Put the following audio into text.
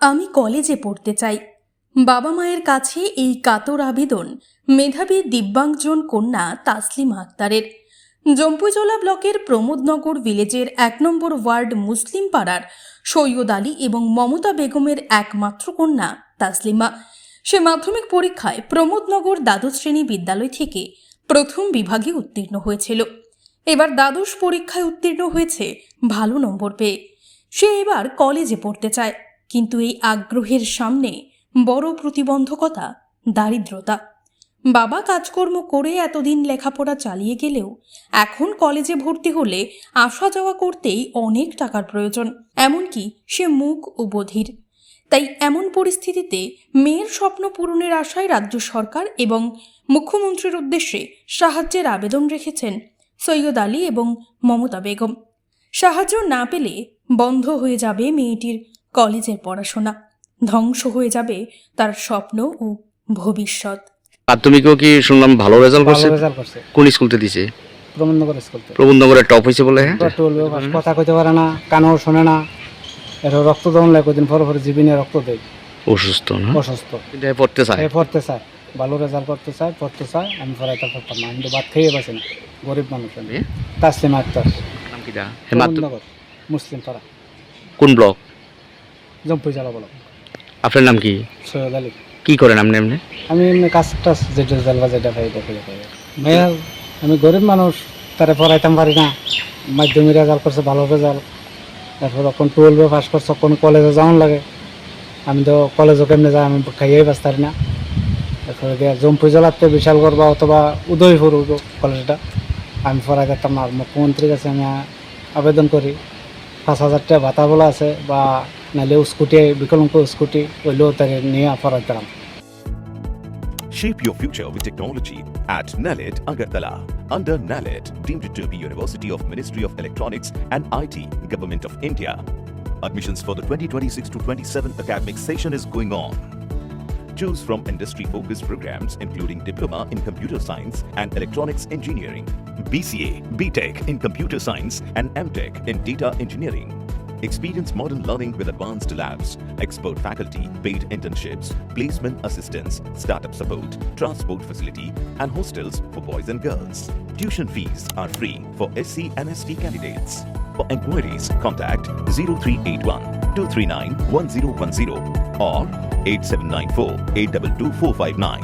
আমি কলেজে পড়তে চাই। বাবা মায়ের কাছে এই কাতর আবেদন মেধাবী দিব্যাঙ্গজন কন্যা তাসলিমা আক্তারের। জম্পুজলা ব্লকের প্রমোদনগর ভিলেজের ১ নম্বর ওয়ার্ড মুসলিম পাড়ার সৈয়দ আলী এবং মমতা বেগমের একমাত্র কন্যা তাসলিমা। সে মাধ্যমিক পরীক্ষায় প্রমোদনগর দ্বাদশ শ্রেণী বিদ্যালয় থেকে প্রথম বিভাগে উত্তীর্ণ হয়েছিল। এবার দ্বাদশ পরীক্ষায় উত্তীর্ণ হয়েছে ভালো নম্বর পেয়ে। সে এবার কলেজে পড়তে চায়, কিন্তু এই আগ্রহের সামনে বড় প্রতিবন্ধকতা দারিদ্রতা। বাবা কাজকর্ম করে এতদিন লেখাপড়া চালিয়ে গেলেও এখন কলেজে ভর্তি হলে আসা যাওয়া করতেই অনেক টাকার প্রয়োজন, এমনকি সে মূক ও বধির। তাই এমন পরিস্থিতিতে মেয়ের স্বপ্ন পূরণের আশায় রাজ্য সরকার এবং মুখ্যমন্ত্রীর উদ্দেশ্যে সাহায্যের আবেদন রেখেছেন সৈয়দ আলী এবং মমতা বেগম। সাহায্য না পেলে বন্ধ হয়ে যাবে মেয়েটির কলেজের পড়াশোনা, ধ্বংস হয়ে যাবে তার স্বপ্ন ও ভবিষ্যৎ। প্রাথমিকও কি শুনলাম ভালো রেজাল্ট করছে? কোন স্কুলতে দিছে? প্রমোদনগর স্কুলতে। প্রবন্ধনগরে টপ হয়েছে বলে। হ্যাঁ, কথা কইতে পারে না, কানও শোনে না, এর রক্ত দমন লাগে, কদিন পর পর জীবনে রক্ত দেয়। অসুস্থ না? অসুস্থ। কিন্তু পড়তে চায়। পড়তে চায়, ভালো রেজাল্ট করতে চায়, পড়তে চায়। আমি পড়াইতে পারতাম না, আমি তো ভাত খেয়ে বাঁচি না, গরিব মানুষ আমি। তাসলিমা আক্তার। নাম কি? প্রমোদনগর মুসলিম পাড়া। কোন ব্লক? জম্পুজলা ব্লক। আপনার নাম কি? সৈয়দ আলী। কি করেন আপনি? এমনি আমি এমনি কাজ টাজ যেটা জানলা যেটা পাই দেখে মেয়ের, আমি গরিব মানুষ, তারা পড়াইতাম পারি না। মাধ্যমিক রেজাল্ট করছে, ভালো রেজাল্ট, তারপর এখন 12 পাস করছে, কোন কলেজে যাওয়ান লাগে। আমি তো কলেজও কেমনে যাই, আমি খাইয়েই বাঁচতে পারি না। তারপরে জম্পুজলাতে বিশাল করবা অথবা উদয়পুর কলেজটা আমি পড়াই যেতাম না। মুখ্যমন্ত্রীর কাছে আমি আবেদন করি, 5,000 টাকা ভাতা বলা আছে, বা নাহলে স্কুটি, বিকলাঙ্গ স্কুটি ওইলেও তাকে নিয়ে পড়াইতাম। Shape your future with technology at NALED Agartala. Under NALED, deemed to be University of Ministry of Electronics and IT, Government of India. Admissions for the 2026 to 27 academic session is going on. Choose from industry-focused programs including Diploma in Computer Science and Electronics Engineering, BCA, BTech in Computer Science and MTech in Data Engineering. Experience modern learning with advanced labs, expert faculty, paid internships, placement assistance, startup support, transport facility, and hostels for boys and girls. Tuition fees are free for SC and ST candidates. For enquiries, contact 0381 239 1010 or 8794 822 459.